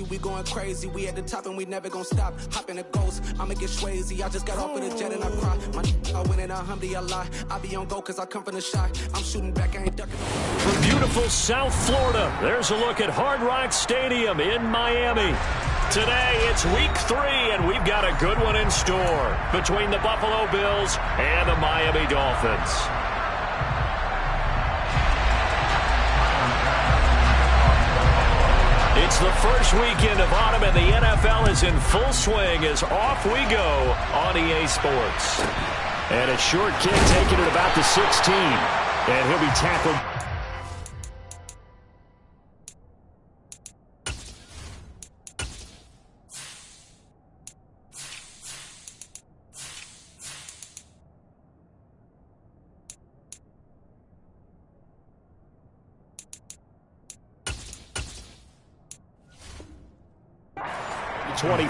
we going crazy. We at the top and we never gonna stop. Hop in a ghost, I'ma get Swayze. I just got off of the jet and I cry. I win in a Humvee, I lie. I be on go cause I come from the shot. I'm shooting back, I ain't ducking. From beautiful South Florida, there's a look at Hard Rock Stadium in Miami. Today, it's week 3, and we've got a good one in store between the Buffalo Bills and the Miami Dolphins. It's the first weekend of autumn, and the NFL is in full swing as off we go on EA Sports. And a short kick taken at about the 16, and he'll be tackled.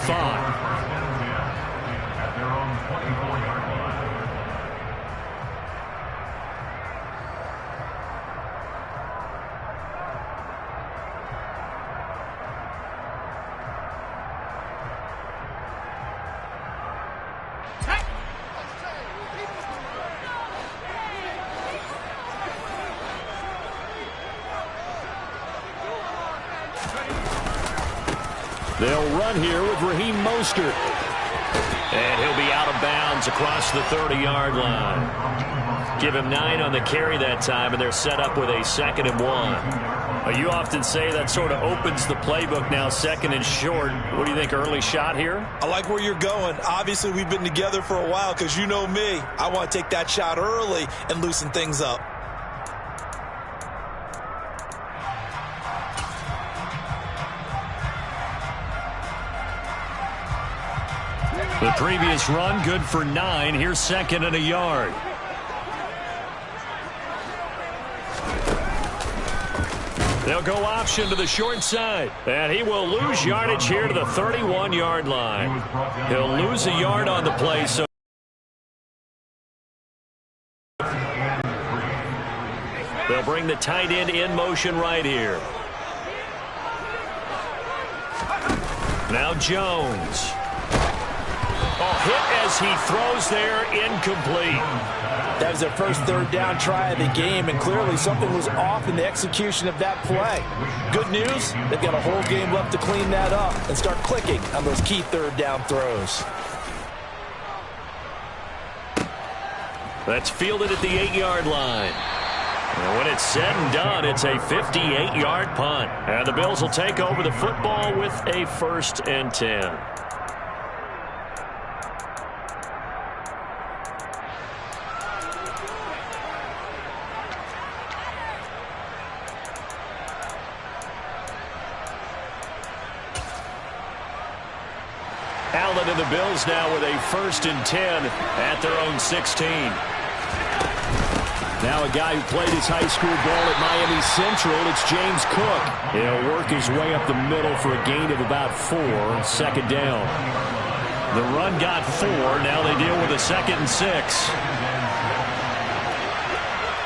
At their own 24-yard line. They'll run here with Raheem Mostert. And he'll be out of bounds across the 30-yard line. Give him 9 on the carry that time, and they're set up with a 2nd and 1. You often say that sort of opens the playbook now, 2nd and short. What do you think, early shot here? I like where you're going. Obviously, we've been together for a while because you know me. I want to take that shot early and loosen things up. The previous run, good for 9. Here's 2nd and a yard. They'll go option to the short side. And he will lose yardage here to the 31-yard line. He'll lose a yard on the play. So they'll bring the tight end in motion right here. Now Jones. Hit as he throws there, incomplete. That was their first 3rd down try of the game, and clearly something was off in the execution of that play. Good news, they've got a whole game left to clean that up and start clicking on those key 3rd down throws. That's fielded at the 8-yard line. And when it's said and done, it's a 58-yard punt. And the Bills will take over the football with a 1st and 10. Allen and the Bills now with a 1st and 10 at their own 16. Now a guy who played his high school ball at Miami Central, it's James Cook. He'll work his way up the middle for a gain of about 4, 2nd down. The run got 4, now they deal with a 2nd and 6.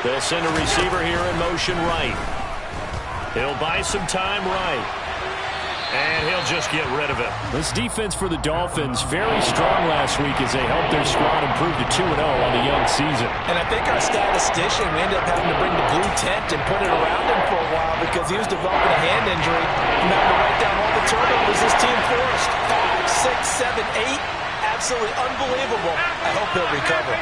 They'll send a receiver here in motion right. He'll buy some time right. And he'll just get rid of it. This defense for the Dolphins, very strong last week as they helped their squad improve to 2-0 on the young season. And I think our statistician, we ended up having to bring the blue tent and put it around him for a while because he was developing a hand injury and having to write down all the turnovers this team forced. 5, 6, 7, 8. Absolutely unbelievable. I hope he'll recover.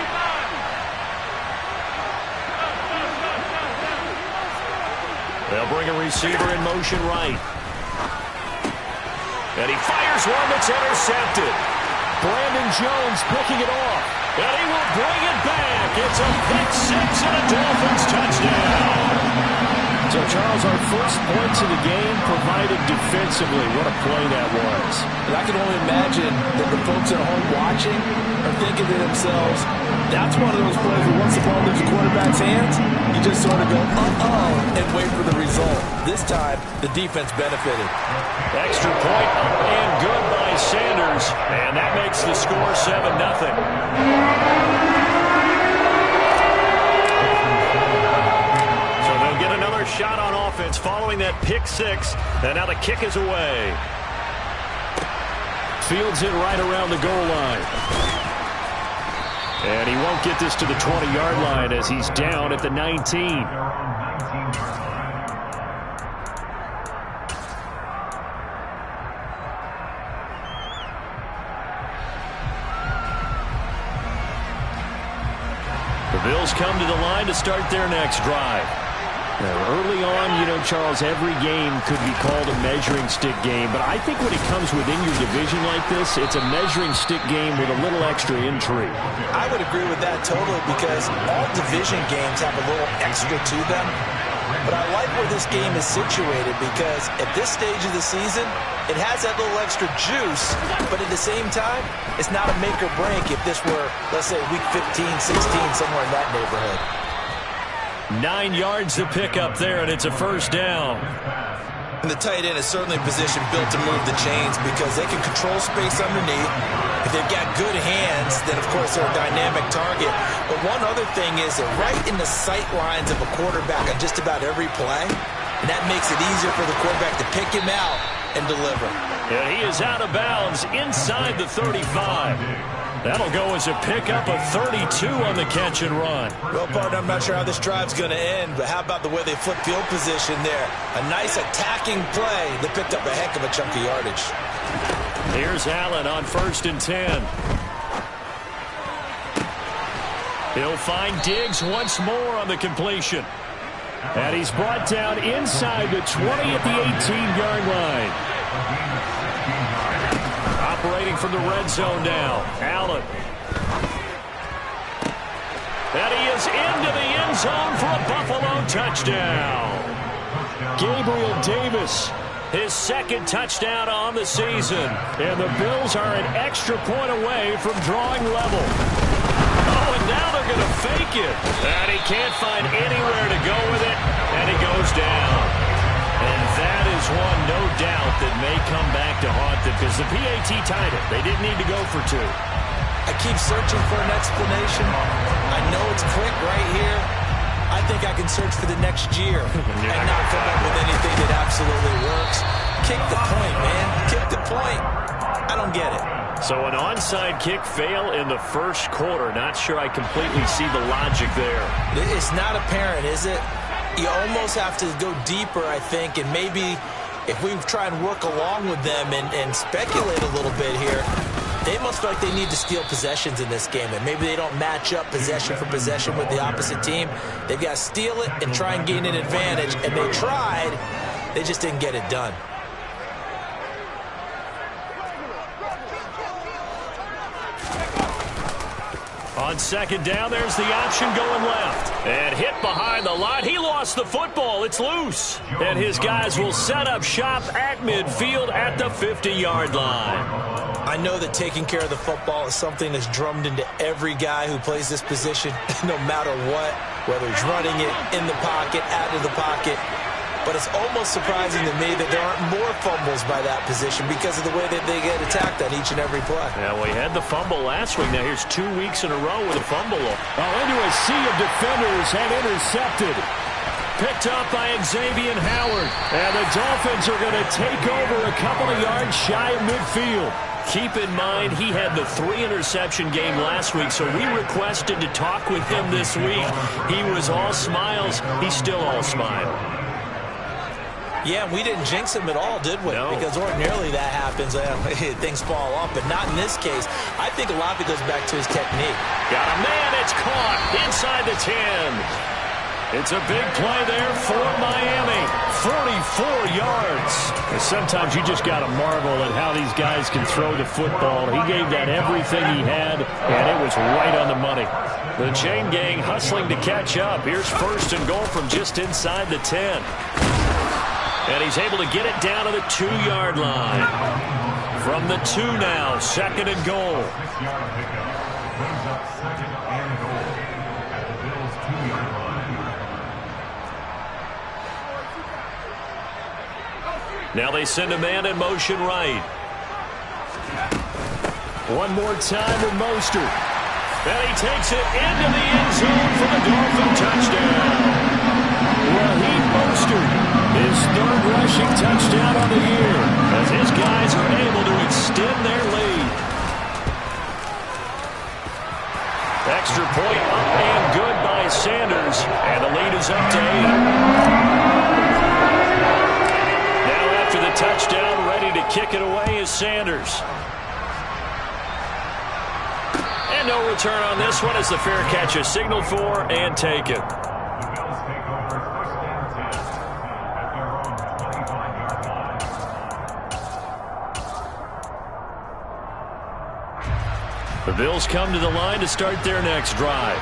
They'll bring a receiver in motion right. And he fires one that's intercepted. Brandon Jones picking it off. And he will bring it back. It's a pick 6 and a Dolphins touchdown. So, Charles, our first points of the game provided defensively. What a play that was. And I can only imagine that the folks at home watching are thinking to themselves, that's one of those plays where once the ball leaves the quarterback's hands, you just sort of go, uh-oh, and wait for the result. This time, the defense benefited. Extra point up and good by Sanders. And that makes the score 7-0. Shot on offense following that pick 6, and now the kick is away. fields it right around the goal line. And he won't get this to the 20-yard line as he's down at the 19. The Bills come to the line to start their next drive. Now, early on, Charles, every game could be called a measuring stick game, but I think when it comes within your division like this, it's a measuring stick game with a little extra intrigue. I would agree with that totally because all division games have a little extra to them. But I like where this game is situated because at this stage of the season, it has that little extra juice, but at the same time, it's not a make or break if this were, let's say, week 15, 16, somewhere in that neighborhood. 9 yards to pick up there, and it's a first down. And the tight end is certainly a position built to move the chains because they can control space underneath. If they've got good hands, then, of course, they're a dynamic target. But one other thing is that right in the sight lines of a quarterback on just about every play, and that makes it easier for the quarterback to pick him out and deliver. And he is out of bounds inside the 35. That'll go as a pickup of 32 on the catch and run. Well, partner, I'm not sure how this drive's going to end, but how about the way they flip field position there? A nice attacking play that picked up a heck of a chunk of yardage. Here's Allen on 1st and 10. He'll find Diggs once more on the completion. And he's brought down inside the 20 at the 18-yard line. Operating from the red zone now. Allen. And he is into the end zone for a Buffalo touchdown. Gabriel Davis, his second touchdown on the season. And the Bills are an extra point away from drawing level. Oh, and now they're going to fake it. And he can't find anywhere to go with it. And he goes down. And that is one, no doubt, that may come back to haunt them because the PAT tied it. They didn't need to go for 2. I keep searching for an explanation. I know it's quick right here. I think I can search for the next year and not come up with anything that absolutely works. Kick the point, man. Kick the point. I don't get it. So an onside kick fail in the first quarter. Not sure I completely see the logic there. It's not apparent, is it? You almost have to go deeper, I think, and maybe if we try and work along with them and speculate a little bit here, they must feel like they need to steal possessions in this game, and maybe they don't match up possession for possession with the opposite team. They've got to steal it and try and gain an advantage, and they tried. They just didn't get it done. On 2nd down, there's the option going left. And hit behind the line. He lost the football. It's loose. And his guys will set up shop at midfield at the 50-yard line. I know that taking care of the football is something that's drummed into every guy who plays this position, no matter what, whether he's running it, in the pocket, out of the pocket. But it's almost surprising to me that there aren't more fumbles by that position because of the way that they get attacked on each and every play. Yeah, we had the fumble last week. Now here's 2 weeks in a row with a fumble. Into a sea of defenders and intercepted. Picked up by Xavier Howard. And the Dolphins are going to take over a couple of yards shy of midfield. Keep in mind, he had the 3-interception game last week, so we requested to talk with him this week. He was all smiles. He's still all smile. Yeah, we didn't jinx him at all, did we? No. Because ordinarily that happens. Things fall off, but not in this case. I think a lot of it goes back to his technique. Got a man, it's caught inside the 10. It's a big play there for Miami. 44 yards. And sometimes you just got to marvel at how these guys can throw the football. He gave that everything he had, and it was right on the money. The chain gang hustling to catch up. Here's 1st and goal from just inside the 10. And he's able to get it down to the 2-yard line. From the 2 now, 2nd and goal. Now they send a man in motion right. One more time with Mostert. And he takes it into the end zone for the Dolphin touchdown. Raheem Mostert, his 3rd rushing touchdown on the year, as his guys are able to extend extend their lead. Extra point up and good by Sanders, and the lead is up to 8. Now after the touchdown, ready to kick it away is Sanders. And no return on this one as the fair catch is signaled for and taken. The Bills come to the line to start their next drive.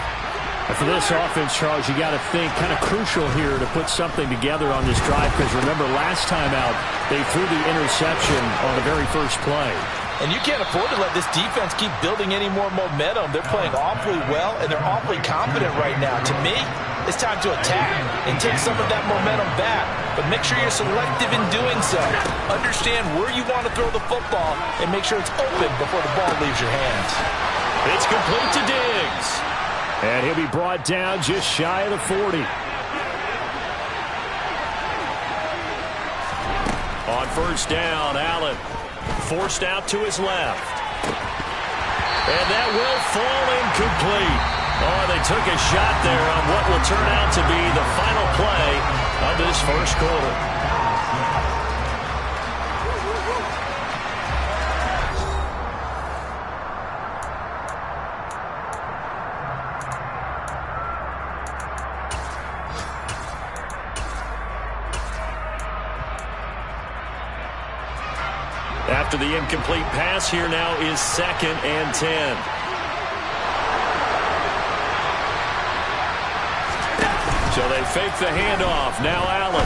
And for this offense, Charles, you got to think kind of crucial here to put something together on this drive, because remember last time out they threw the interception on the very first play. And you can't afford to let this defense keep building any more momentum. They're playing awfully well, and they're awfully confident right now. To me, it's time to attack and take some of that momentum back. But make sure you're selective in doing so. Understand where you want to throw the football and make sure it's open before the ball leaves your hands. It's complete to Diggs. And he'll be brought down just shy of the 40. On first down, Allen forced out to his left. And that will fall incomplete. Oh, they took a shot there on what will turn out to be the final play of this first quarter. After the incomplete pass, here now is 2nd and 10. So they fake the handoff. Now Allen.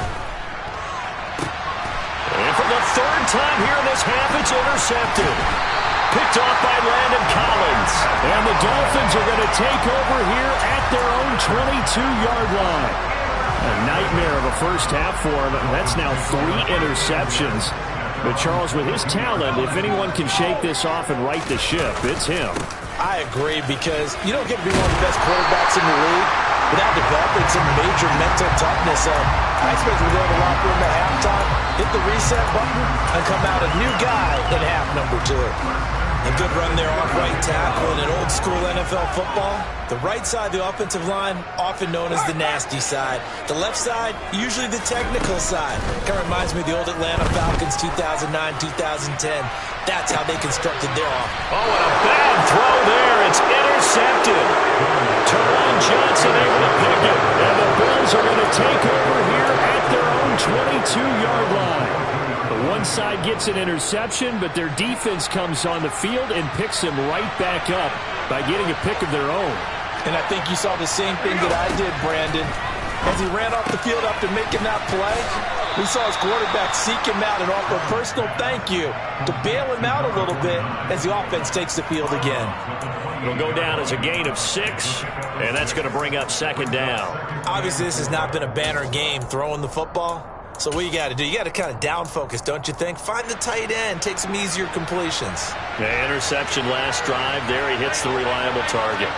And for the 3rd time here in this half, it's intercepted. Picked off by Landon Collins. And the Dolphins are going to take over here at their own 22-yard line. A nightmare of a first half for him. That's now 3 interceptions. But, Charles, with his talent, if anyone can shake this off and right the ship, it's him. I agree, because you don't get to be one of the best quarterbacks in the league without developing some major mental toughness. I expect we're going to locker room at halftime, hit the reset button, and come out a new guy in half number 2. A good run there off right tackle in an old-school NFL football. The right side of the offensive line, often known as the nasty side. The left side, usually the technical side. Kind of reminds me of the old Atlanta Falcons 2009-2010. That's how they constructed their offense. Oh, and a bad throw there. It's intercepted. Teron Johnson able to pick it. And the Bills are going to take over here at their own 22-yard line. The one side gets an interception, but their defense comes on the field and picks them right back up by getting a pick of their own. And I think you saw the same thing that I did, Brandon. As he ran off the field after making that play, we saw his quarterback seek him out and offer a personal thank you to bail him out a little bit as the offense takes the field again. It'll go down as a gain of 6, and that's going to bring up 2nd down. Obviously, this has not been a banner game throwing the football. So what you got to do, you got to kind of down focus, don't you think? Find the tight end, take some easier completions. Yeah, interception last drive. There he hits the reliable target.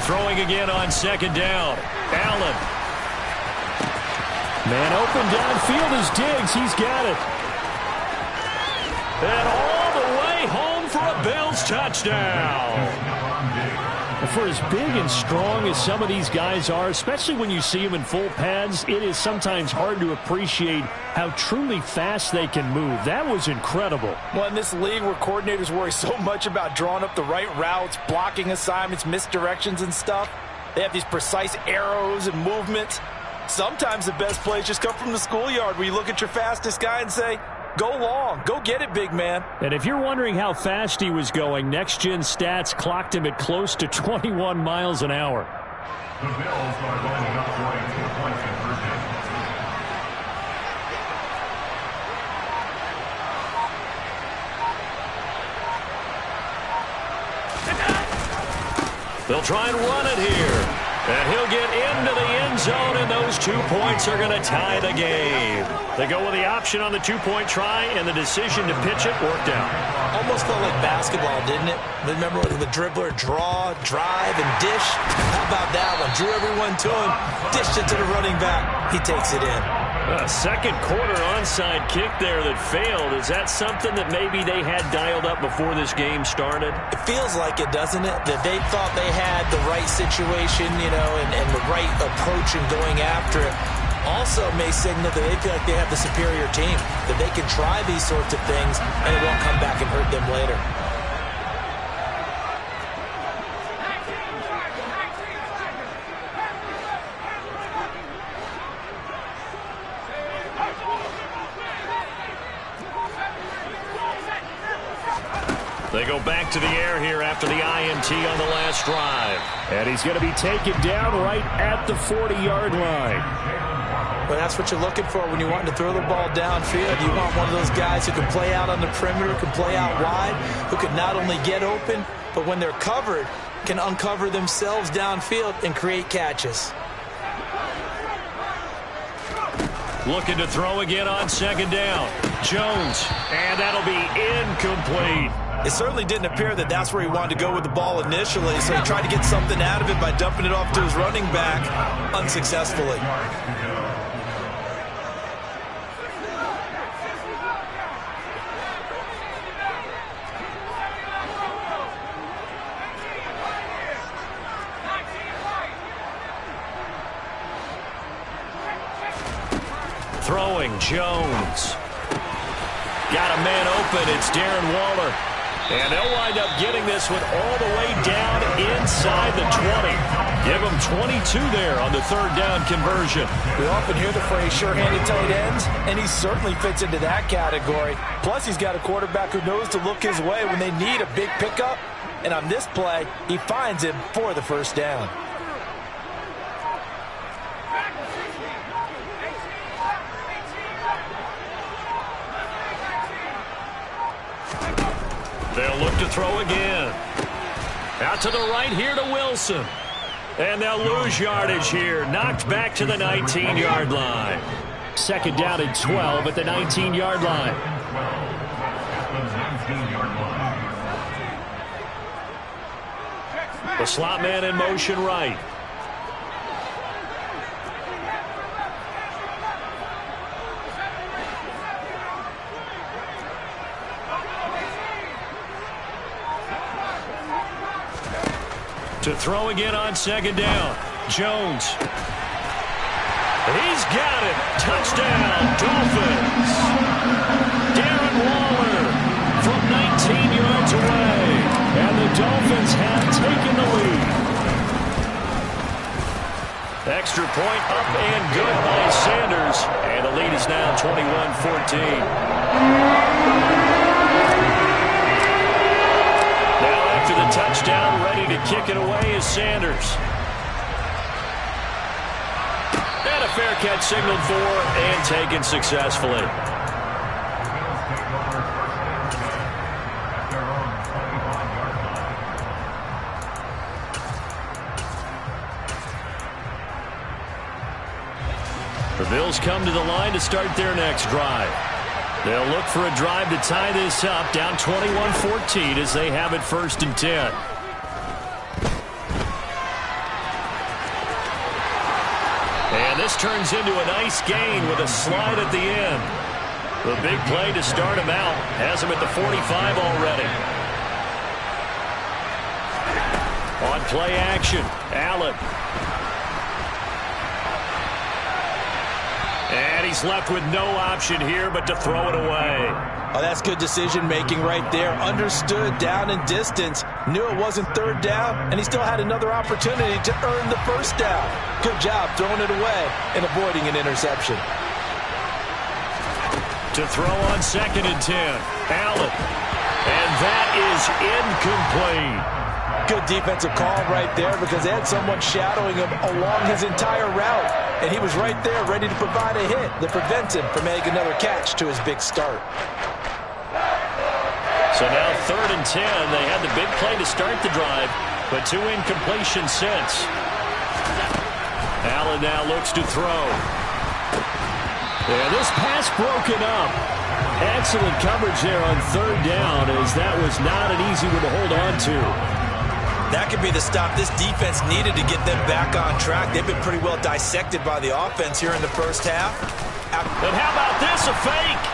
Throwing again on 2nd down. Allen. Man open downfield is Diggs. He's got it. And all the way home for a Bills touchdown. For as big and strong as some of these guys are, especially when you see them in full pads, it is sometimes hard to appreciate how truly fast they can move. That was incredible. Well, in this league where coordinators worry so much about drawing up the right routes, blocking assignments, misdirections and stuff, they have these precise arrows and movements. Sometimes the best plays just come from the schoolyard where you look at your fastest guy and say, go long. Go get it, big man. And if you're wondering how fast he was going, Next Gen Stats clocked him at close to 21 miles an hour. The Bills are lining up for a 2-point conversion. They'll try and run it here. And he'll get into the end zone, and those 2 points are going to tie the game. They go with the option on the 2-point try, and the decision to pitch it worked out. Almost felt like basketball, didn't it? Remember the dribbler draw, drive, and dish? How about that one? Drew everyone to him, dished it to the running back. He takes it in. A second quarter onside kick there that failed. Is that something that maybe they had dialed up before this game started? It feels like it, doesn't it? That they thought they had the right situation, and the right approach in going after it. Also may signal that they feel like they have the superior team, that they can try these sorts of things and it won't come back and hurt them later. They go back to the air here after the INT on the last drive. And he's going to be taken down right at the 40-yard line. Well, that's what you're looking for when you want to throw the ball downfield. You want one of those guys who can play out on the perimeter, can play out wide, who can not only get open, but when they're covered, can uncover themselves downfield and create catches. Looking to throw again on second down. Jones, and that'll be incomplete. It certainly didn't appear that that's where he wanted to go with the ball initially, so he tried to get something out of it by dumping it off to his running back unsuccessfully. Throwing, Jones. Got a man open. It's Darren Waller. And they'll wind up getting this one all the way down inside the 20. Give them 22 there on the third down conversion. We often hear the phrase sure-handed tight ends, and he certainly fits into that category. Plus, he's got a quarterback who knows to look his way when they need a big pickup. And on this play, he finds him for the first down. They'll look to throw again. Out to the right here to Wilson. And they'll lose yardage here. Knocked back to the 19-yard line. Second down and 12 at the 19-yard line. The slot man in motion right. To throw again on second down. Jones. He's got it. Touchdown, Dolphins. Darren Waller from 19 yards away. And the Dolphins have taken the lead. Extra point up and good by Sanders. And the lead is now 21-14. After the touchdown, ready to kick it away is Sanders. And a fair catch signaled for and taken successfully. The Bills come to the line to start their next drive. They'll look for a drive to tie this up, down 21-14 as they have it 1st and 10. And this turns into a nice gain with a slide at the end. The big play to start him out has him at the 45 already. On play action, Allen. And he's left with no option here but to throw it away. Oh, that's good decision-making right there. Understood down and distance. Knew it wasn't third down, and he still had another opportunity to earn the first down. Good job throwing it away and avoiding an interception. To throw on 2nd and 10. Allen. And that is incomplete. Good defensive call right there because they had someone shadowing him along his entire route. And he was right there ready to provide a hit that prevents him from making another catch to his big start. So now 3rd and 10. They had the big play to start the drive, but 2 incompletions since. Allen now looks to throw. And this pass broken up. Excellent coverage there on 3rd down, as that was not an easy one to hold on to. That could be the stop this defense needed to get them back on track. They've been pretty well dissected by the offense here in the first half. And how about this, a fake?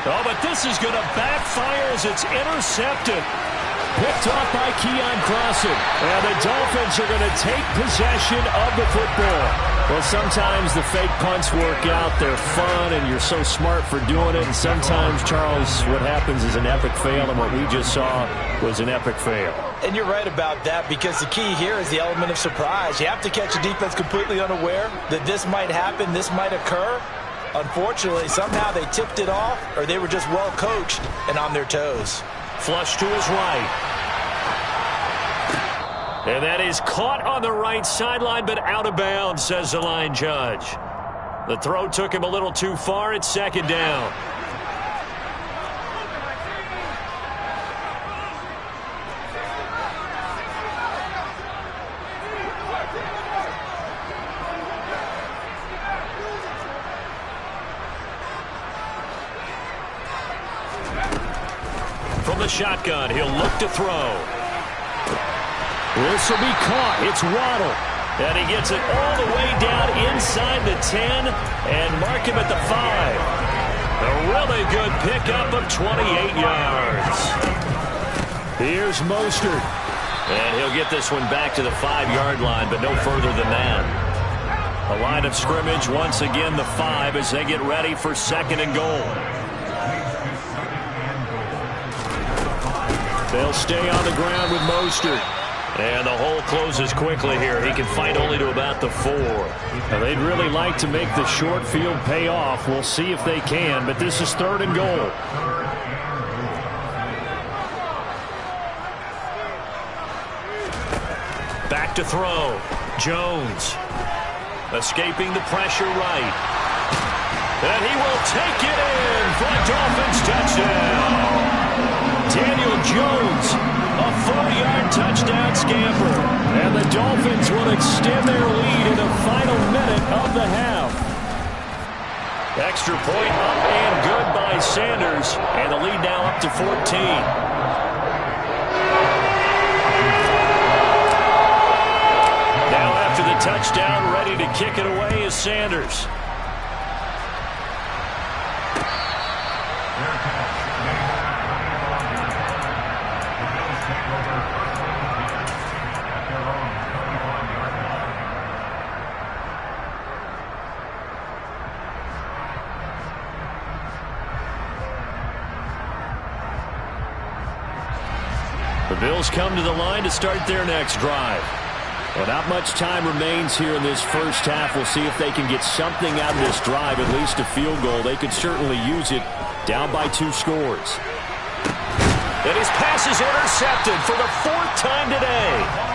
Oh, but this is going to backfire as it's intercepted. Picked off by Keon Crossen. And the Dolphins are going to take possession of the football. Well, sometimes the fake punts work out. They're fun, and you're so smart for doing it. And sometimes, Charles, what happens is an epic fail, and what we just saw was an epic fail. And you're right about that, because the key here is the element of surprise. You have to catch a defense completely unaware that this might happen, this might occur. Unfortunately, somehow they tipped it off, or they were just well coached and on their toes. Flush to his right. And that is caught on the right sideline, but out of bounds, says the line judge. The throw took him a little too far. It's second down. From the shotgun, he'll look to throw. This will be caught. It's Waddle. And he gets it all the way down inside the 10 and mark him at the 5. A really good pickup of 28 yards. Here's Mostert. And he'll get this one back to the 5-yard line, but no further than that. The line of scrimmage, once again, the 5 as they get ready for second and goal. They'll stay on the ground with Mostert. And the hole closes quickly here. He can fight only to about the 4. Now, they'd really like to make the short field pay off. We'll see if they can, but this is third and goal. Back to throw. Jones. Escaping the pressure right. And he will take it in for a Dolphins touchdown. Daniel Jones, a 4-yard touchdown scamper. And the Dolphins will extend their lead in the final minute of the half. Extra point up and good by Sanders. And the lead now up to 14. Now after the touchdown, ready to kick it away is Sanders. The Bills come to the line to start their next drive. Well, not much time remains here in this first half. We'll see if they can get something out of this drive, at least a field goal. They could certainly use it, down by 2 scores. And his pass is intercepted for the 4th time today.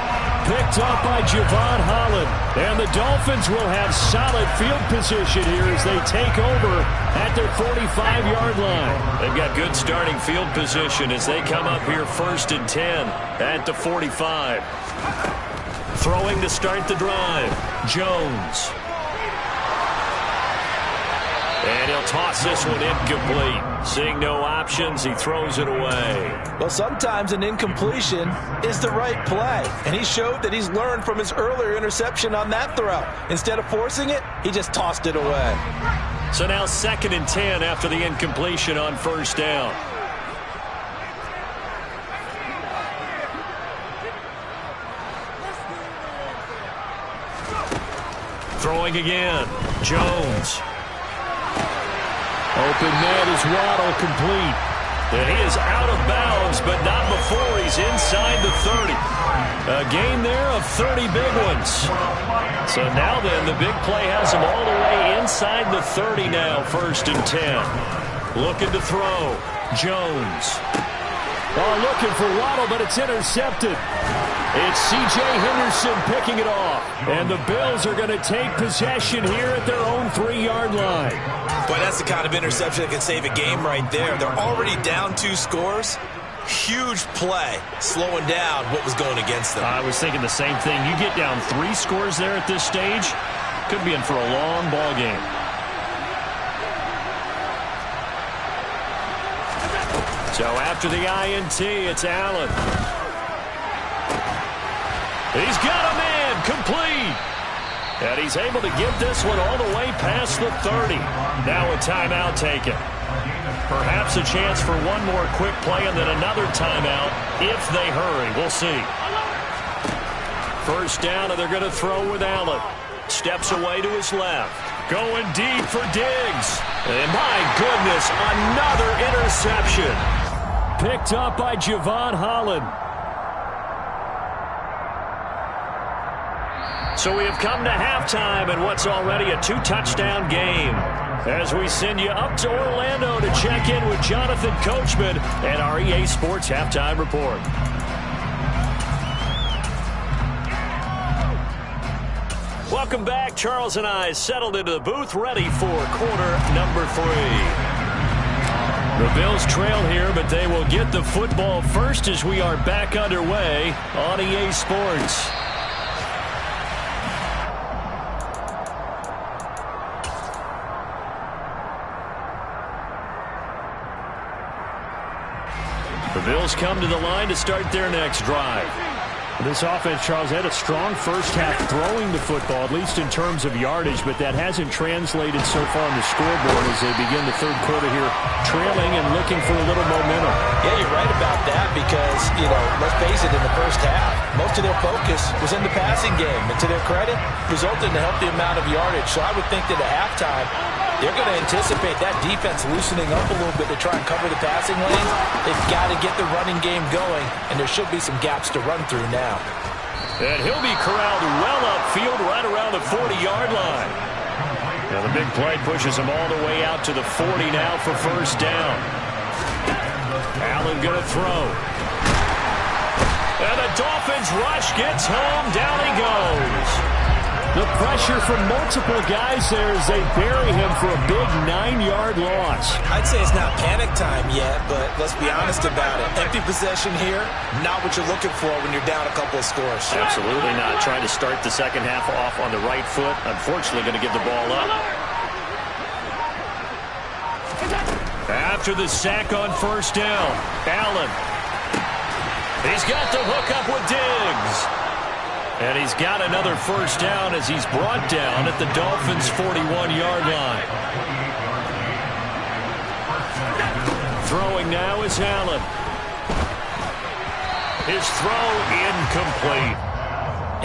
Picked up by Javon Holland. And the Dolphins will have solid field position here as they take over at their 45-yard line. They've got good starting field position as they come up here 1st and 10 at the 45. Throwing to start the drive. Jones. And he'll toss this one incomplete. Seeing no options, he throws it away. Well, sometimes an incompletion is the right play. And he showed that he's learned from his earlier interception on that throw. Instead of forcing it, he just tossed it away. So now 2nd and 10 after the incompletion on 1st down. Throwing again. Jones. Open man is Waddle, complete. And he is out of bounds, but not before he's inside the 30. A gain there of 30 big ones. So now then, the big play has him all the way inside the 30 now, 1st and 10. Looking to throw. Jones. Oh, looking for Waddle, but it's intercepted. It's C.J. Henderson picking it off. And the Bills are going to take possession here at their own 3-yard line. Boy, that's the kind of interception that can save a game right there. They're already down 2 scores. Huge play, slowing down what was going against them. I was thinking the same thing. You get down 3 scores there at this stage, could be in for a long ball game. So after the INT, it's Allen. He's got a man, complete. And he's able to get this one all the way past the 30. Now a timeout taken. Perhaps a chance for one more quick play and then another timeout if they hurry. We'll see. First down, and they're going to throw with Allen. Steps away to his left. Going deep for Diggs. And my goodness, another interception. Picked up by Javon Holland. So we have come to halftime in what's already a 2-touchdown game. As we send you up to Orlando to check in with Jonathan Coachman and our EA Sports Halftime Report. Welcome back. Charles and I settled into the booth, ready for quarter number 3. The Bills trail here, but they will get the football first as we are back underway on EA Sports. The Bills come to the line to start their next drive. This offense, Charles, had a strong first half throwing the football, at least in terms of yardage, but that hasn't translated so far on the scoreboard as they begin the third quarter here trailing and looking for a little momentum. Yeah, you're right about that because, let's face it, in the first half, most of their focus was in the passing game. And to their credit, resulted in a healthy amount of yardage. So I would think that at halftime, they're going to anticipate that defense loosening up a little bit to try and cover the passing lanes. They've got to get the running game going, and there should be some gaps to run through now. And he'll be corralled well upfield right around the 40-yard line. Now the big play pushes him all the way out to the 40 now for first down. Allen going to throw. And the Dolphins rush gets home. Down he goes. The pressure from multiple guys there as they bury him for a big 9-yard loss. I'd say it's not panic time yet, but let's be honest about it. Empty possession here, not what you're looking for when you're down a couple of scores. Absolutely not. Trying to start the second half off on the right foot. Unfortunately, going to give the ball up. After the sack on first down, Allen. He's got the hook up with Diggs. And he's got another first down as he's brought down at the Dolphins' 41-yard line. Throwing now is Allen. His throw incomplete.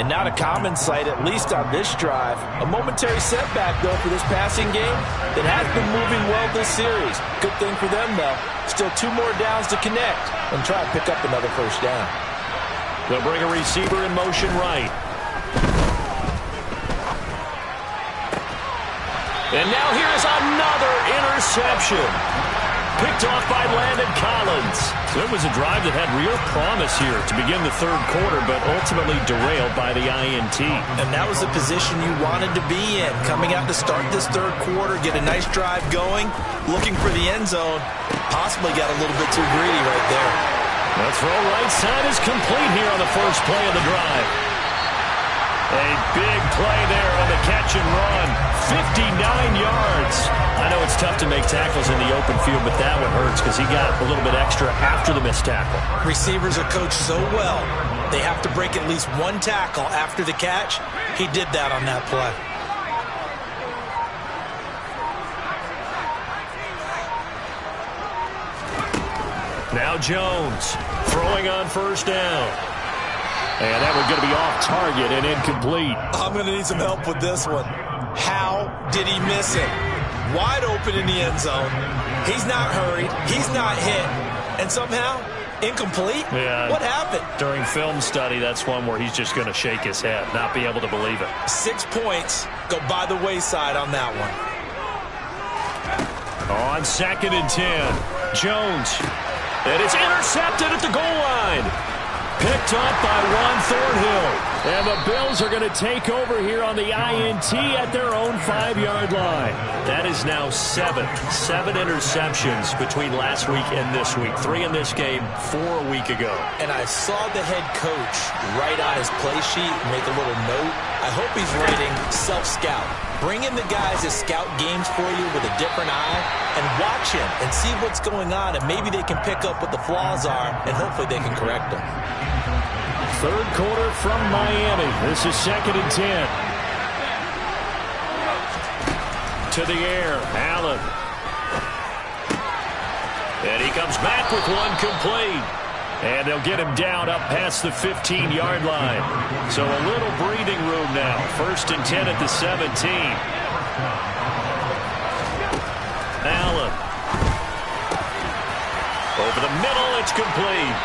And not a common sight, at least on this drive. A momentary setback, though, for this passing game that has been moving well this series. Good thing for them, though. Still 2 more downs to connect and try to pick up another first down. They'll bring a receiver in motion right. And now here's another interception. Picked off by Landon Collins. So it was a drive that had real promise here to begin the third quarter, but ultimately derailed by the INT. And that was the position you wanted to be in. Coming out to start this third quarter, get a nice drive going, looking for the end zone. Possibly got a little bit too greedy right there. The throw right side is complete here on the first play of the drive. A big play there on the catch and run. 59 yards. I know it's tough to make tackles in the open field, but that one hurts because he got a little bit extra after the missed tackle. Receivers are coached so well, they have to break at least one tackle after the catch. He did that on that play. Now Jones throwing on first down. And that one's going to be off target and incomplete. I'm going to need some help with this one. How did he miss it? Wide open in the end zone. He's not hurried. He's not hit. And somehow, incomplete? Yeah. What happened? During film study, that's one where he's just going to shake his head, not be able to believe it. 6 points go by the wayside on that one. On 2nd and 10, Jones. And it's intercepted at the goal line. Picked up by Juan Thornhill. And the Bills are going to take over here on the INT at their own 5-yard line. That is now 7 interceptions between last week and this week. 3 in this game, 4 a week ago. And I saw the head coach write on his play sheet, make a little note. I hope he's writing self-scout. Bring in the guys that scout games for you with a different eye and watch him and see what's going on, and maybe they can pick up what the flaws are, and hopefully they can correct them. Third quarter from Miami. This is 2nd and 10. to the air. Allen. And he comes back with one complete. And they'll get him down up past the 15-yard line. So a little breathing room now. 1st and 10 at the 17. Allen. Over the middle, it's complete.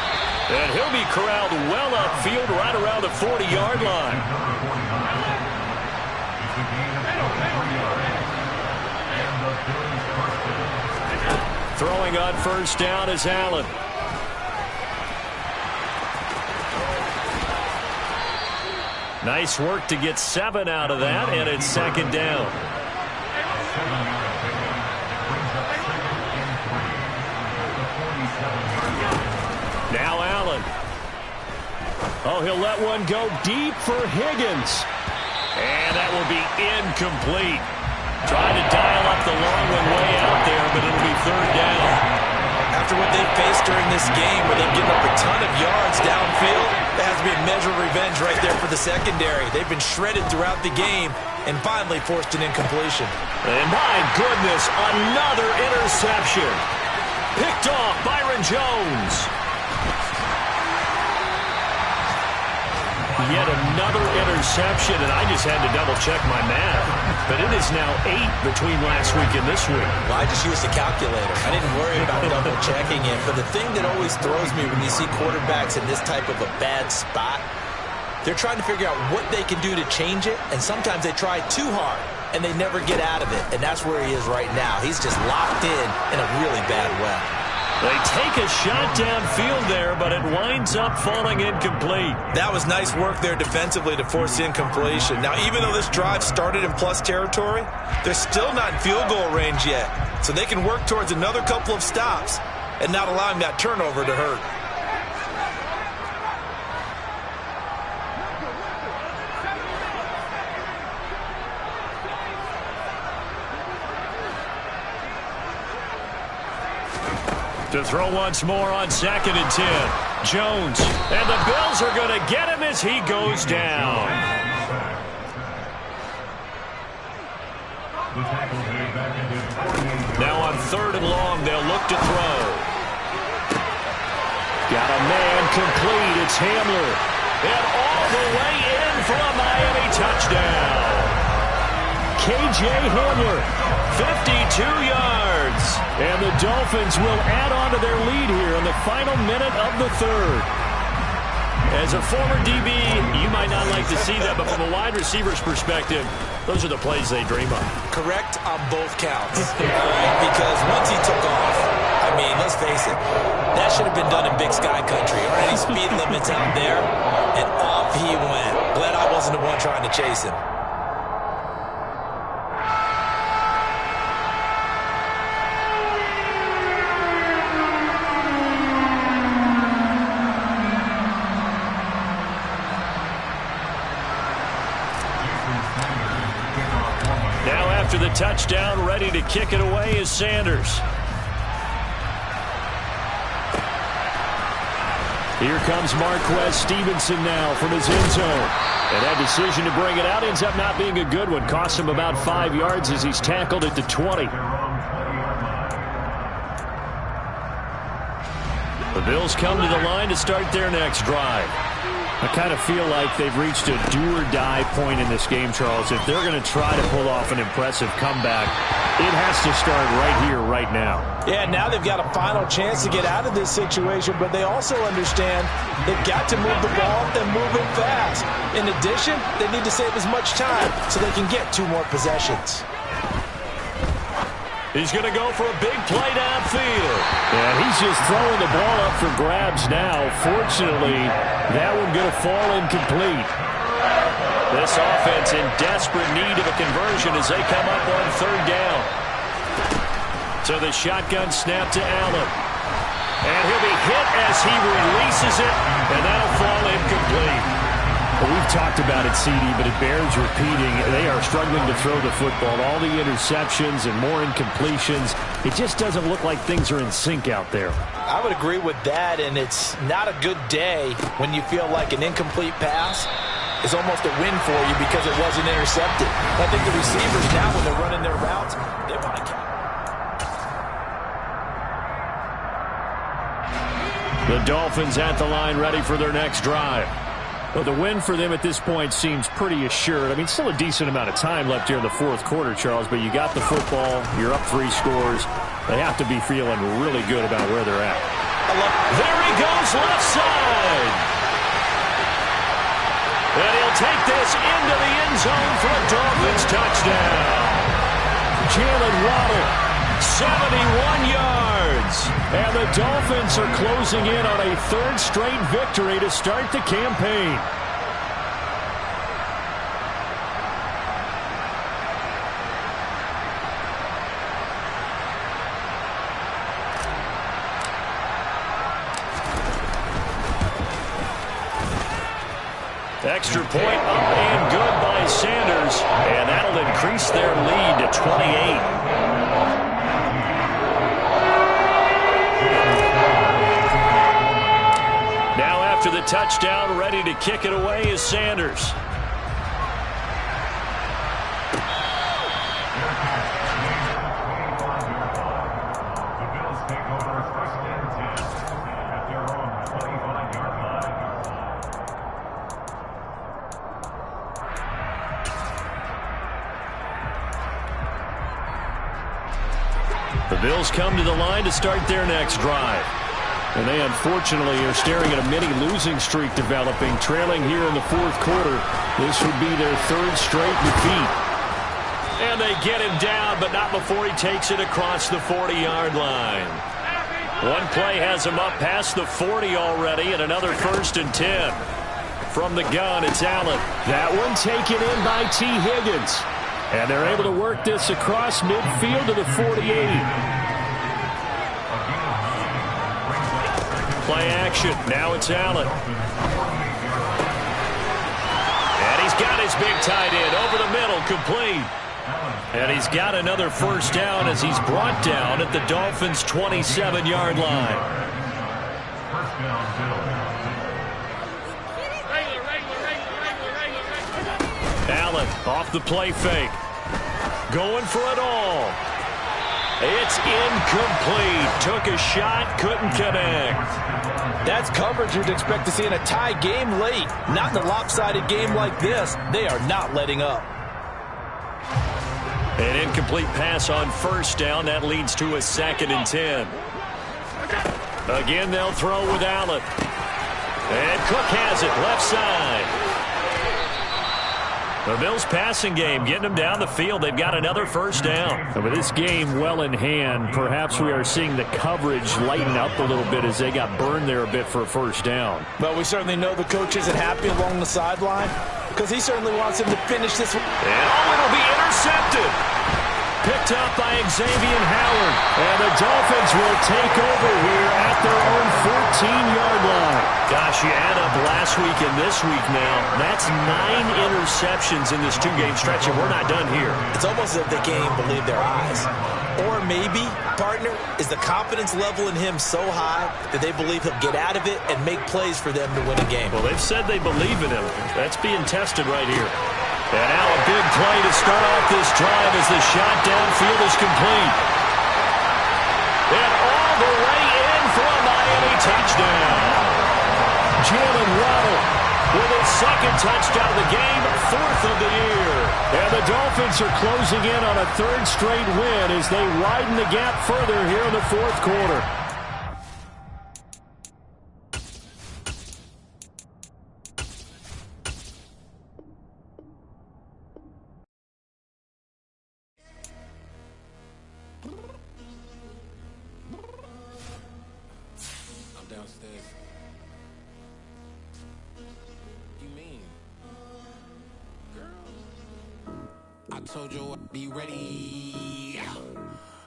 And he'll be corralled well upfield right around the 40-yard line. Throwing on 1st down is Allen. Nice work to get 7 out of that, and it's 2nd down. Now Allen. Oh, he'll let one go deep for Higgins. And that will be incomplete. Trying to dial up the long one way out there, but it'll be 3rd down. After what they faced during this game where they've given up a ton of yards downfield, there has to be a measure of revenge right there for the secondary. They've been shredded throughout the game and finally forced an incompletion. And my goodness, another interception. Picked off Byron Jones. Yet another interception, and I just had to double-check my math. But it is now 8 between last week and this week. Well, I just used a calculator. I didn't worry about double-checking it. But the thing that always throws me when you see quarterbacks in this type of a bad spot, they're trying to figure out what they can do to change it, and sometimes they try too hard, and they never get out of it. And that's where he is right now. He's just locked in a really bad way. They take a shot downfield there, but it winds up falling incomplete. That was nice work there defensively to force incompletion. Now, even though this drive started in plus territory, they're still not in field goal range yet. So they can work towards another couple of stops and not allowing that turnover to hurt. To throw once more on 2nd and 10. Jones. And the Bills are going to get him as he goes down. Now on 3rd and long, they'll look to throw. Got a man complete. It's Hamler. And all the way in for a Miami touchdown. K.J. Hamler, 52 yards. And the Dolphins will add on to their lead here in the final minute of the 3rd. As a former DB, you might not like to see that, but from a wide receiver's perspective, those are the plays they dream of. Correct on both counts. Because once he took off, I mean, let's face it, that should have been done in Big Sky Country. Already speed limits out there, and off he went. Glad I wasn't the one trying to chase him. After the touchdown, ready to kick it away is Sanders. Here comes Marquez Stevenson now from his end zone. And that decision to bring it out ends up not being a good one. Costs him about 5 yards as he's tackled at the 20. The Bills come to the line to start their next drive. I kind of feel like they've reached a do-or-die point in this game, Charles. If they're going to try to pull off an impressive comeback, it has to start right here, right now. Yeah, now they've got a final chance to get out of this situation, but they also understand they've got to move the ball and move it fast. In addition, they need to save as much time so they can get 2 more possessions. He's going to go for a big play downfield. And he's just throwing the ball up for grabs now. Fortunately, that one going to fall incomplete. This offense in desperate need of a conversion as they come up on 3rd down. So the shotgun snap to Allen. And he'll be hit as he releases it, and that'll fall incomplete. Well, we've talked about it, CD, but it bears repeating. They are struggling to throw the football. All the interceptions and more incompletions. It just doesn't look like things are in sync out there. I would agree with that, and it's not a good day when you feel like an incomplete pass is almost a win for you because it wasn't intercepted. I think the receivers now, when they're running their routes, The Dolphins at the line, ready for their next drive. Well, the win for them at this point seems pretty assured. I mean, still a decent amount of time left here in the fourth quarter, Charles, but you got the football, you're up 3 scores. They have to be feeling really good about where they're at. There he goes, left side. And he'll take this into the end zone for a Dolphins touchdown. Jalen Waddle, 71 yards. And the Dolphins are closing in on a 3rd straight victory to start the campaign. Extra point up and good by Sanders. And that'll increase their lead to 28. To the touchdown, ready to kick it away is Sanders. The Bills take over 1st and 10 at their own 25-yard line. The Bills come to the line to start their next drive. And they unfortunately are staring at a mini-losing streak developing, trailing here in the fourth quarter. This would be their 3rd straight defeat. And they get him down, but not before he takes it across the 40-yard line. One play has him up past the 40 already, and another 1st and 10. From the gun, it's Allen. That one taken in by T. Higgins. And they're able to work this across midfield to the 48. Play action. Now it's Allen. And he's got his big tight end over the middle, complete. And he's got another 1st down as he's brought down at the Dolphins' 27-yard line. Allen off the play fake. Going for it all. It's incomplete. Took a shot, couldn't connect. That's coverage you'd expect to see in a tie game late. Not in a lopsided game like this. They are not letting up. An incomplete pass on 1st down. That leads to a 2nd and 10. Again, they'll throw with Allen. And Cook has it, left side. The Bills passing game, getting them down the field. They've got another 1st down. And with this game well in hand, perhaps we are seeing the coverage lighten up a little bit as they got burned there a bit for a 1st down. But we certainly know the coach isn't happy along the sideline because he certainly wants him to finish this one. And it'll be intercepted. Picked up by Xavier Howard. And the Dolphins will take over here at their own 14-yard line. Gosh, you add up last week and this week now. That's 9 interceptions in this 2-game stretch, and we're not done here. It's almost as if they can't even believe their eyes. Or maybe, partner, is the confidence level in him so high that they believe he'll get out of it and make plays for them to win a game. Well, they've said they believe in him. That's being tested right here. And now a big play to start off this drive as the shot downfield is complete. And all the way in for a Miami touchdown. Jalen Waddle with his 2nd touchdown of the game, 4th of the year. And the Dolphins are closing in on a 3rd straight win as they widen the gap further here in the fourth quarter. Downstairs. You mean? Girl, I told you I'd be ready.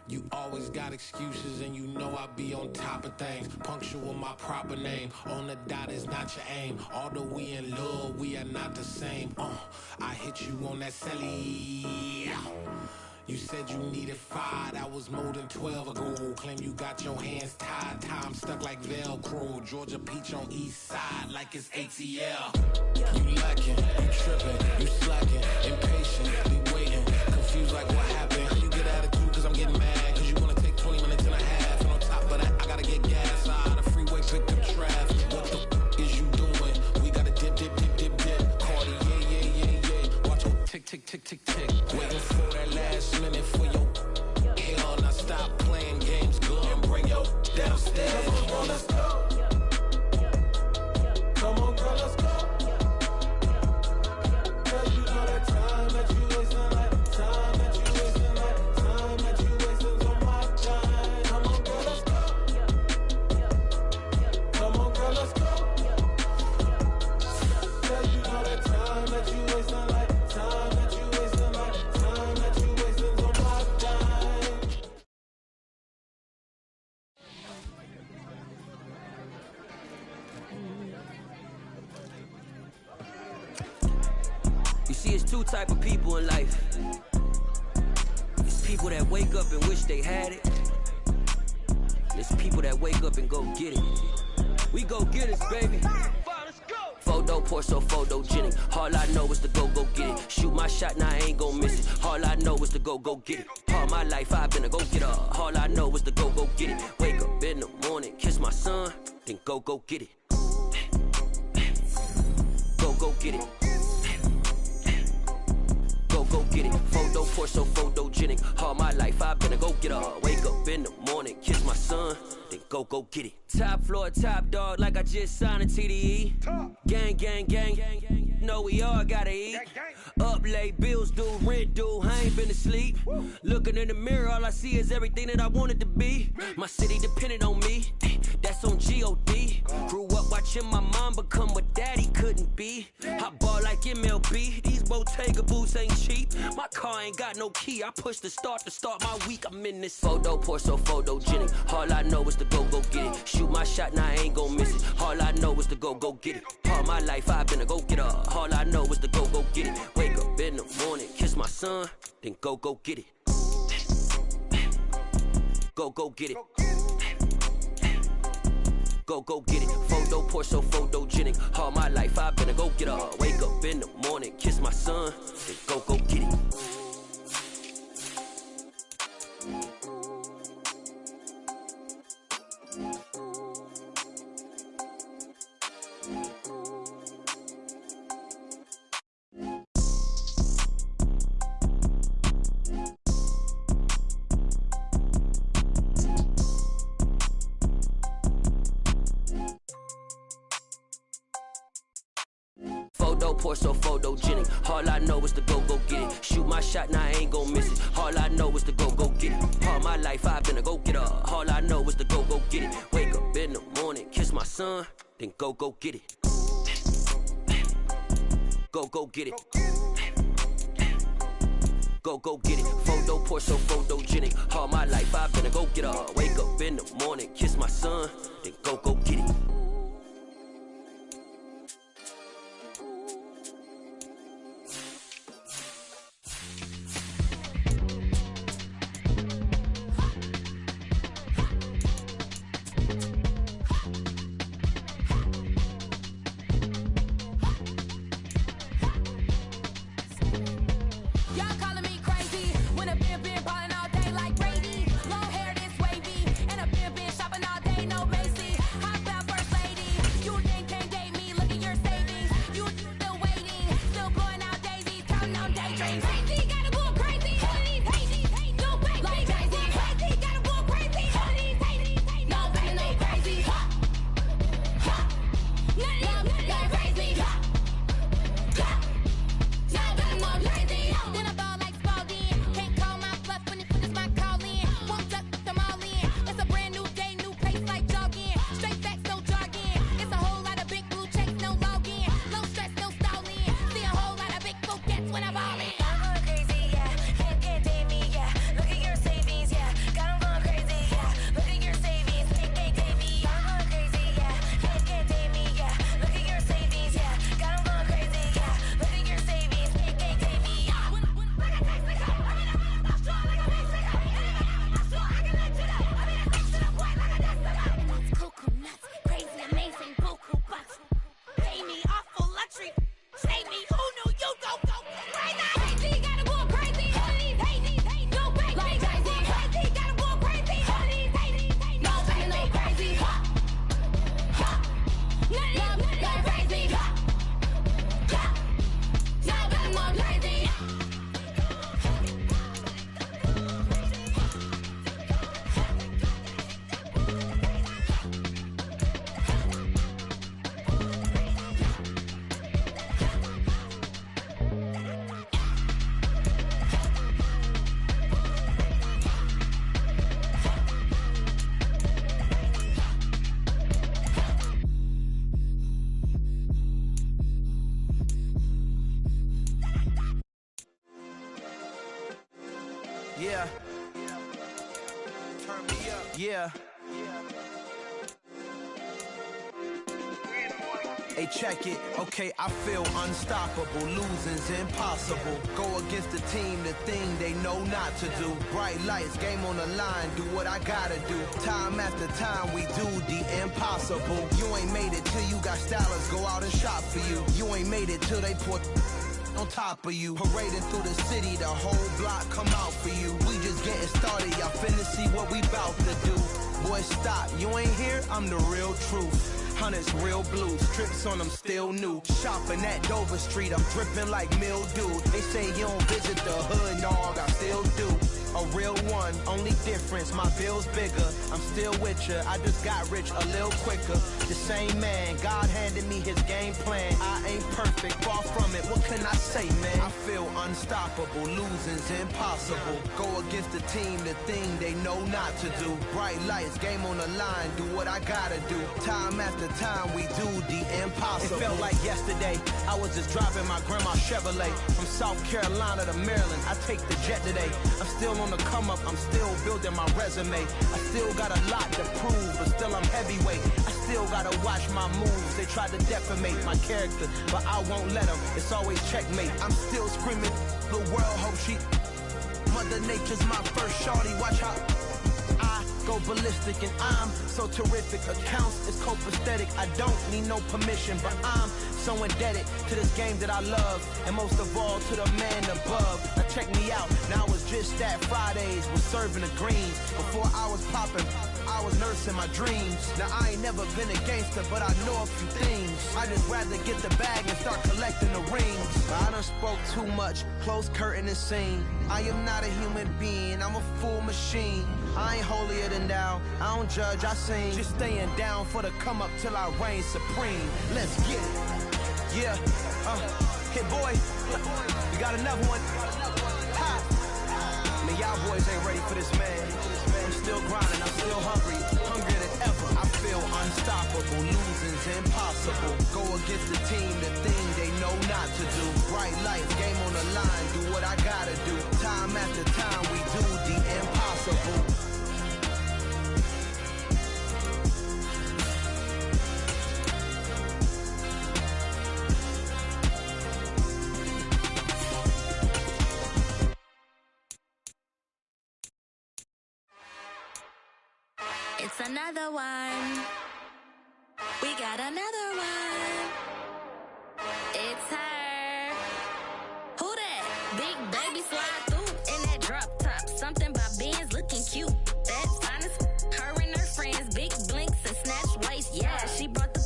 You always got excuses and you know I be on top of things. Punctual my proper name. On the dot is not your aim. Although we in love, we are not the same. I hit you on that celly. You said you needed 5, that was more than 12 ago. Claim you got your hands tied, time stuck like Velcro. Georgia Peach on east side like it's ATL. You lacking, you tripping, you slacking, impatient, waiting, confused like what happened. How you get attitude cause I'm getting mad, cause you wanna take 20 minutes and a half. And on top of that, I gotta get gas out of the freeway, pick up trash. See, it's two type of people in life. It's people that wake up and wish they had it. It's people that wake up and go get it. We go get it, baby. Photo pour so photogenic. All I know is to go get it. Shoot my shot, now I ain't gon' miss it. All I know is to go get it. All my life I've been a go getter. All I know is to go get it. Wake up in the morning, kiss my son, then go get it. Go get it. Go get it. Photo pour so photogenic. All my life I've been a go getter. Wake up in the morning, kiss my son, then go get it. Top floor, top dog, like I just signed a TDE. Gang. Know we all gotta eat. Up late, bills due, rent due. I ain't been asleep. Looking in the mirror, all I see is everything that I wanted to be. My city depended on me. That's on G.O.D. Grew up watching my mom become what daddy couldn't be. I ball like MLB. These Bottega boots ain't cheap. My car ain't got no key. I push the start to start my week. I'm in this photo pour so photogenic. All I know is to go get it. Shoot my shot, now I ain't gon' miss it. All I know is to go get it. All my life I've been a go getter. All I know is to go get it. Wake up in the morning, kiss my son, then go get it. Go get it. Go get it. Photo pour so photogenic. All my life I've been a go getter. Wake up in the morning, kiss my son, then go get it. Photo pour so photogenic. All I know is to go get it. Shoot my shot, now I ain't gon' miss it. All I know is to go get it. All my life I've been a go getter. All I know is to go get it. Wake up in the morning, kiss my son, then go get it. Go get it. Go get it. Photo pour so photogenic. All my life I've been a go getter. Wake up in the morning, kiss my son, then go get it. Yeah. Turn me up. Yeah. Hey, check it. Okay, I feel unstoppable. Losing's impossible. Go against the team, the thing they know not to do. Bright lights, game on the line, do what I gotta do. Time after time, we do the impossible. You ain't made it till you got stylers, go out and shop for you. You ain't made it till they put on top of you. Parading through the city, the whole block come out for you. We just getting started, y'all finna see what we bout to do. Boy, stop, you ain't here, I'm the real truth. Hunters, real blue, strips on them still new. Shopping at Dover Street, I'm dripping like mildew. They say you don't visit the hood, dog, I still do. A real one, only difference, my bill's bigger. I'm still with ya, I just got rich a little quicker. The same man, God handed me his game plan. I ain't perfect, far from it, what can I say, man? I feel unstoppable, losing's impossible. Go against the team, the thing they know not to do. Bright lights, game on the line, do what I gotta do. Time after time, we do the impossible. It felt like yesterday, I was just driving my grandma's Chevrolet. From South Carolina to Maryland, I take the jet today. I'm still on the come up, I'm still building my resume. I still got a lot to prove, but still I'm heavyweight. I still gotta watch my moves. They try to defamate my character, but I won't let them. It's always checkmate. I'm still screaming, the world hope she. Mother Nature's my first shorty, watch how I go ballistic and I'm so terrific. Accounts is copacetic, I don't need no permission, but I'm so indebted to this game that I love, and most of all to the man above. Now check me out, now it's just that Fridays was serving the greens. Before I was popping, I was nursing my dreams. Now I ain't never been a gangster, but I know a few things. I just rather get the bag and start collecting the rings. I done spoke too much, close curtain and scene. I am not a human being, I'm a full machine. I ain't holier than thou, I don't judge, I sing. Just staying down for the come up till I reign supreme. Let's get it. Yeah, hey boy, we got another one. Ha. Man, y'all boys ain't ready for this, man. I'm still grinding, I'm still hungry, hungrier than ever. I feel unstoppable, losing's impossible. Go against the team, the thing they know not to do. Bright lights, game on the line, do what I gotta do. Time after time, we do the impossible. It's another one. We got another one. It's her. Who that? Big baby slide through in that drop top. Something by Benz looking cute. That's honest. Her and her friends, big blinks and snatch waist. Yeah, she brought the.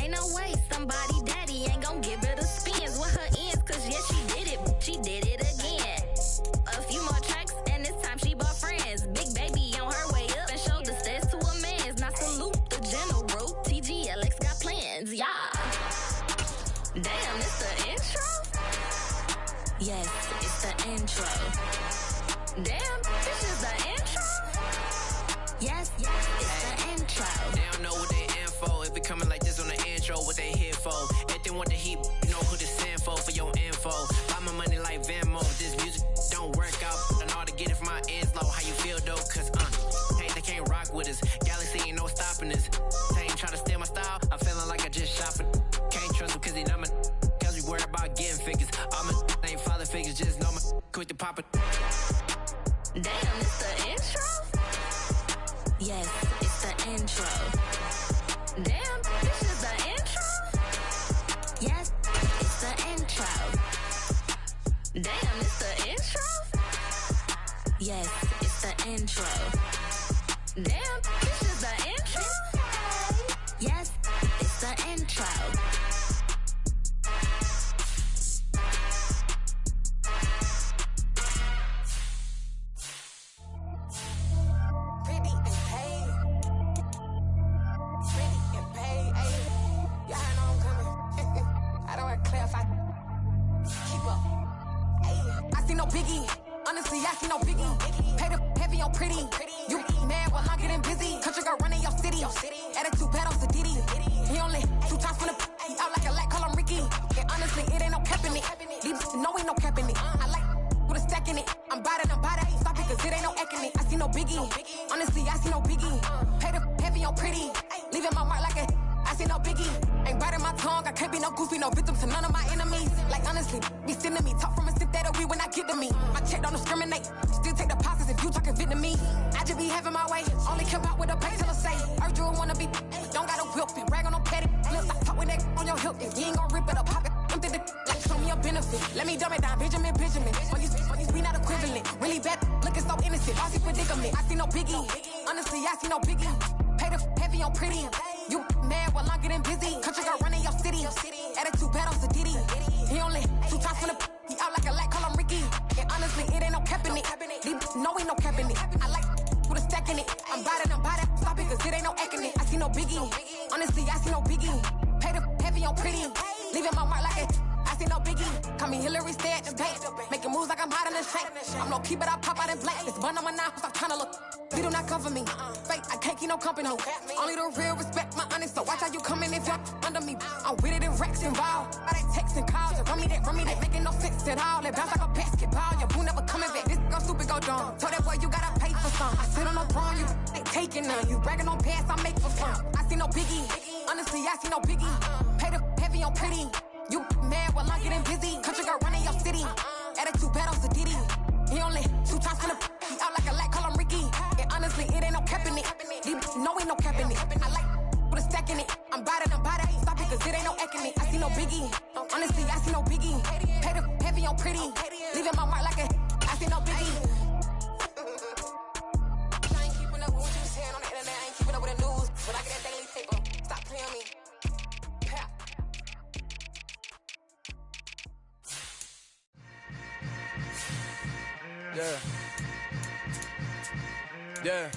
Ain't no way somebody daddy ain't gon' give her the spins with her ends. Cause yeah, she did it. She did it again. A few more tracks and this time she bought friends. Big baby on her way up and showed the stairs to a man's. Now salute the general. TGLX got plans, yeah. Damn, it's the intro? Yes, it's the intro. Damn, this is the intro? Yes, it's the intro. They don't know what they in for. If it coming like this on the intro, what they here for? If they want the heat, you know who to send for your info. Buy my money like Venmo. This music don't work out. I know how to get it from my ends low. How you feel though? Cause hey, they can't rock with us. Galaxy ain't no stopping us. They ain't try to steal my style. I'm feeling like I just shopping. Can't trust them cause they not my. Cause we worried about getting figures. All my ain't father figures. Just know my quick to pop it. Damn, it's the intro? Yes, it's the intro. Damn, this is the intro? Yes, it's the intro. Damn, it's the intro? Yes, it's the intro. Damn, this is the intro? Yes, it's the intro. Attitude bad on Sadidi. He only 2 times from the he out like a lack, call him Ricky. And honestly, it ain't no cap in it. These no ain't no cap in it. I like with a stack in it. I'm bout it. Stop it, cause it ain't no acting it. I see no biggie. Honestly, I see no biggie. Pay the heavy on pretty. Leaving my mark like a. I I see no biggie. Ain't biting my tongue, I can't be no goofy, no victim to none of my enemies. Like honestly, be sending me talk from a sip that we when I get to me. My check don't discriminate, still take deposits if you talking Vietnamese. I just be having my way, only care about what the painkiller say. Urge you wanna be, don't gotta whip it, rag on no petty. Look, I talk with that on your hip, if you ain't gon' rip it or pop it. Empty the like show me a benefit. Let me dumb it down, Benjamin. When you be not equivalent, really bad, looking so innocent. Bossy predicament, I see no biggie. Honestly, I see no biggie. Pay the heavy on pretty. You mad while I'm getting busy. Country girl running your city. Attitude bad on Diddy. He only 2 times from the he out like a lack, call him Ricky. And honestly, it ain't no cap in it. No, ain't no cap in it. I like with a stack in it. I'm about it. Stop it, cause it ain't no acting it. I see no biggie. Honestly, I see no biggie. Pay the heavy on pretty. Leaving my mark like it. I see no biggie. Call me Hillary, stay at the bank. Making moves like I'm hot in the shank. I'm no keep it, I pop out in blank. This bun on my knife, stop trying to look. They do not come for me. Fake, I can't keep no company. Only the real respect my honest. So watch how you coming if y'all under me. I'm with it in racks involved. I they text and calls. Run me that. Making no sense at all. They bounce like a basketball. Your boo never coming back. This go stupid, go dumb. Told that boy you gotta pay for some. I sit on no throne, you ain't taking none. You bragging on pants, I make for fun. I see no biggie. Honestly, I see no biggie. Pay the heavy on pretty. You mad while I'm getting busy. Country girl running your city. Attitude bad on Diddy. He only 2 times from the he out like a lack, call him Ricky. And honestly, it ain't no cap in it. No, ain't no cap in it. I like with a stack in it. I'm about it. Stop it, cause it ain't no acting it. I see no biggie. Honestly, I see no biggie. Pay the heavy on pretty. Leaving my mark like a I see no biggie. I ain't keeping up with what you saying on the internet. I ain't keeping up with the news. When I get that daily paper, stop playing me. Yeah.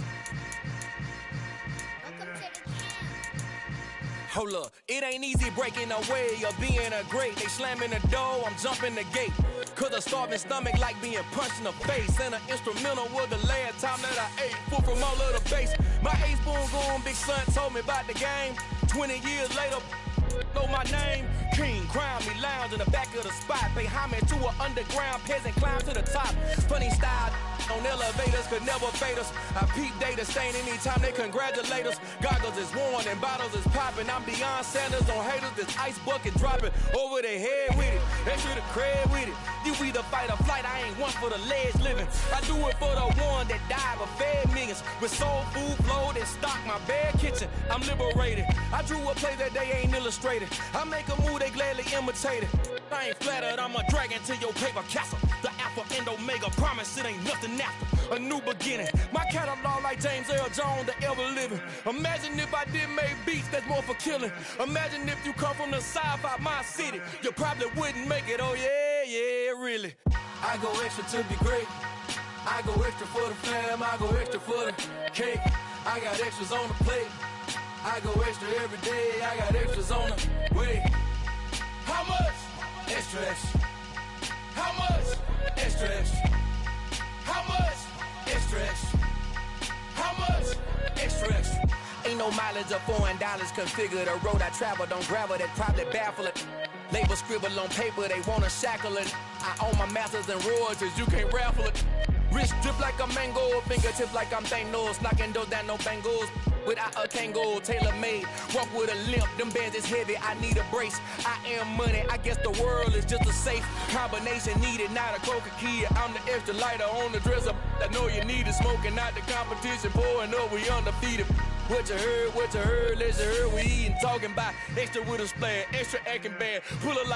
Hold up, it ain't easy breaking away or being a great. They slamming the door, I'm jumping the gate. Cause a starving stomach like being punched in the face. And an instrumental was the last time that I ate. Food from all of the base. My ace boom goon, big son told me about the game. 20 years later, know my name. King, crown me, lounge in the back of the spot. Pay homage to an underground peasant, climb to the top. Funny style on elevators could never fade us. I peep data stain anytime they congratulate us. Goggles is worn and bottles is popping. I'm Deion Sanders on haters, this ice bucket dropping over their head with it. Extra the cred with it. You either fight or flight, I ain't one for the ledge living. I do it for the one that died but fed millions. With soul food flowed and stock my bad kitchen. I'm liberated. I drew a play that they ain't illustrated. I make a move, they gladly imitate it. I ain't flattered, I'm a dragon to your paper castle. The alpha and omega, promise it ain't nothing after. A new beginning. My catalog like James Earl Jones, the ever living. Imagine if I did make beats that's more for killing. Imagine if you come from the south out my city. You probably wouldn't make it, oh yeah, really. I go extra to be great. I go extra for the fam, I go extra for the cake. I got extras on the plate. I go extra every day, I got extras on the way. How much? Extra, extra. How much? Extra, extra. How much? Extra, extra. How much? Extra, extra. Ain't no mileage of $4 configure the road I travel. Don't gravel, that probably baffle it. Label scribble on paper, they wanna shackle it. I own my masters and royalties, you can't raffle it. Wrist drip like a mango, fingertips like I'm Thanos. Knocking those down, no bangles. Without a Kango, tailor-made. Walk with a limp, them bands is heavy, I need a brace. I am money, I guess the world is just a safe combination needed, not a coca key. I'm the extra lighter on the dresser. I know you need it, smoking out the competition, pouring up, we undefeated. What you heard, let's you heard, we eating, talking about extra with a splash, extra acting bad. Pull a